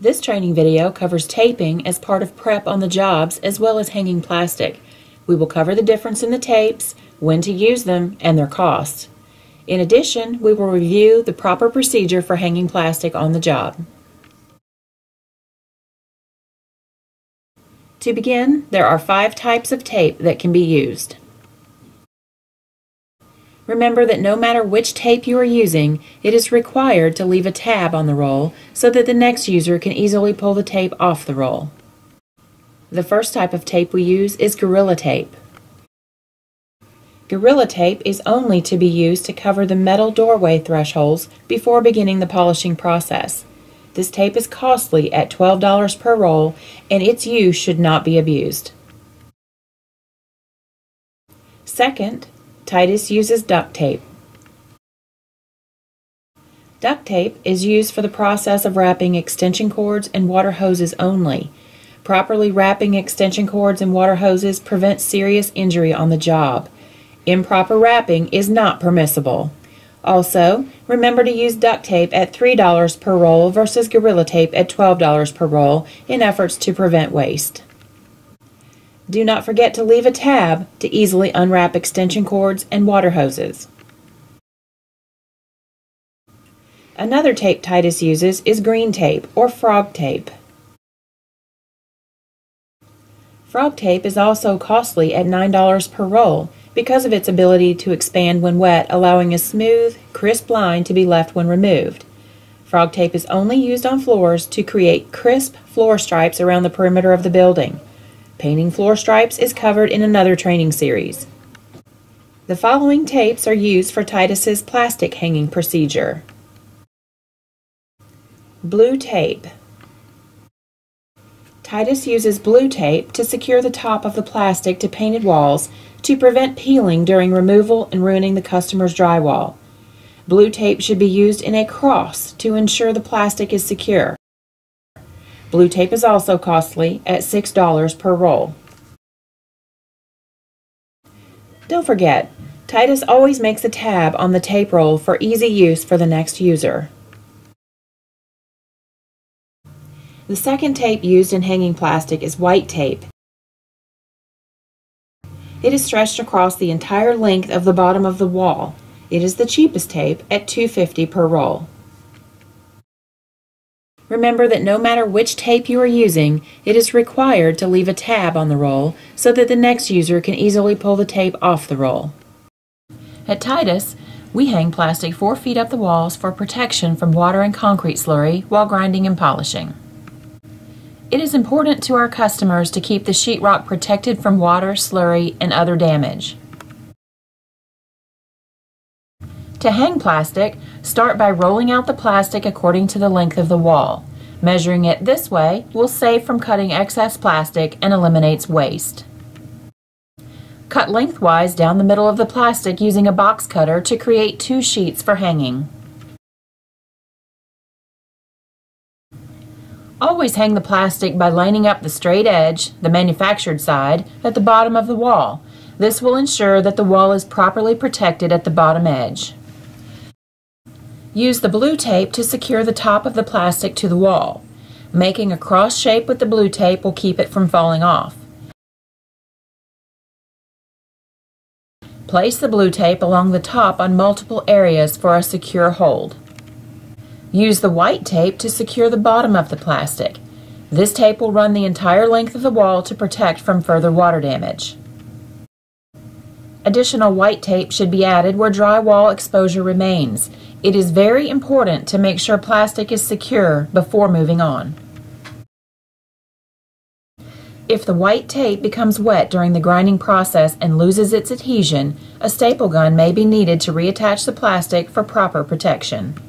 This training video covers taping as part of prep on the jobs as well as hanging plastic. We will cover the difference in the tapes, when to use them, and their cost. In addition, we will review the proper procedure for hanging plastic on the job. To begin, there are 5 types of tape that can be used. Remember that no matter which tape you are using, it is required to leave a tab on the roll so that the next user can easily pull the tape off the roll. The first type of tape we use is Gorilla Tape. Gorilla Tape is only to be used to cover the metal doorway thresholds before beginning the polishing process. This tape is costly at $12 per roll, and its use should not be abused. Second, Titus uses duct tape. Duct tape is used for the process of wrapping extension cords and water hoses only. Properly wrapping extension cords and water hoses prevents serious injury on the job. Improper wrapping is not permissible. Also, remember to use duct tape at $3 per roll versus Gorilla Tape at $12 per roll in efforts to prevent waste. Do not forget to leave a tab to easily unwrap extension cords and water hoses. Another tape Titus uses is green tape or frog tape. Frog tape is also costly at $9 per roll because of its ability to expand when wet, allowing a smooth, crisp line to be left when removed. Frog tape is only used on floors to create crisp floor stripes around the perimeter of the building. Painting floor stripes is covered in another training series. The following tapes are used for Titus's plastic hanging procedure. Blue tape. Titus uses blue tape to secure the top of the plastic to painted walls to prevent peeling during removal and ruining the customer's drywall. Blue tape should be used in a cross to ensure the plastic is secure. Blue tape is also costly at $6 per roll. Don't forget, Titus always makes a tab on the tape roll for easy use for the next user. The second tape used in hanging plastic is white tape. It is stretched across the entire length of the bottom of the wall. It is the cheapest tape at $2.50 per roll. Remember that no matter which tape you are using, it is required to leave a tab on the roll so that the next user can easily pull the tape off the roll. At Titus, we hang plastic 4 feet up the walls for protection from water and concrete slurry while grinding and polishing. It is important to our customers to keep the sheetrock protected from water, slurry, and other damage. To hang plastic, start by rolling out the plastic according to the length of the wall. Measuring it this way will save from cutting excess plastic and eliminates waste. Cut lengthwise down the middle of the plastic using a box cutter to create 2 sheets for hanging. Always hang the plastic by lining up the straight edge, the manufactured side, at the bottom of the wall. This will ensure that the wall is properly protected at the bottom edge. Use the blue tape to secure the top of the plastic to the wall. Making a cross shape with the blue tape will keep it from falling off. Place the blue tape along the top on multiple areas for a secure hold. Use the white tape to secure the bottom of the plastic. This tape will run the entire length of the wall to protect from further water damage. Additional white tape should be added where drywall exposure remains. It is very important to make sure plastic is secure before moving on. If the white tape becomes wet during the grinding process and loses its adhesion, a staple gun may be needed to reattach the plastic for proper protection.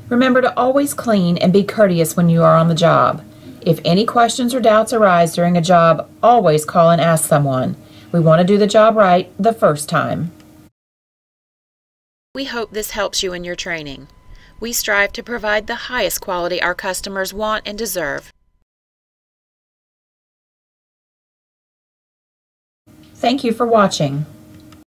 Remember to always clean and be courteous when you are on the job. If any questions or doubts arise during a job, always call and ask someone. We want to do the job right the first time. We hope this helps you in your training. We strive to provide the highest quality our customers want and deserve. Thank you for watching.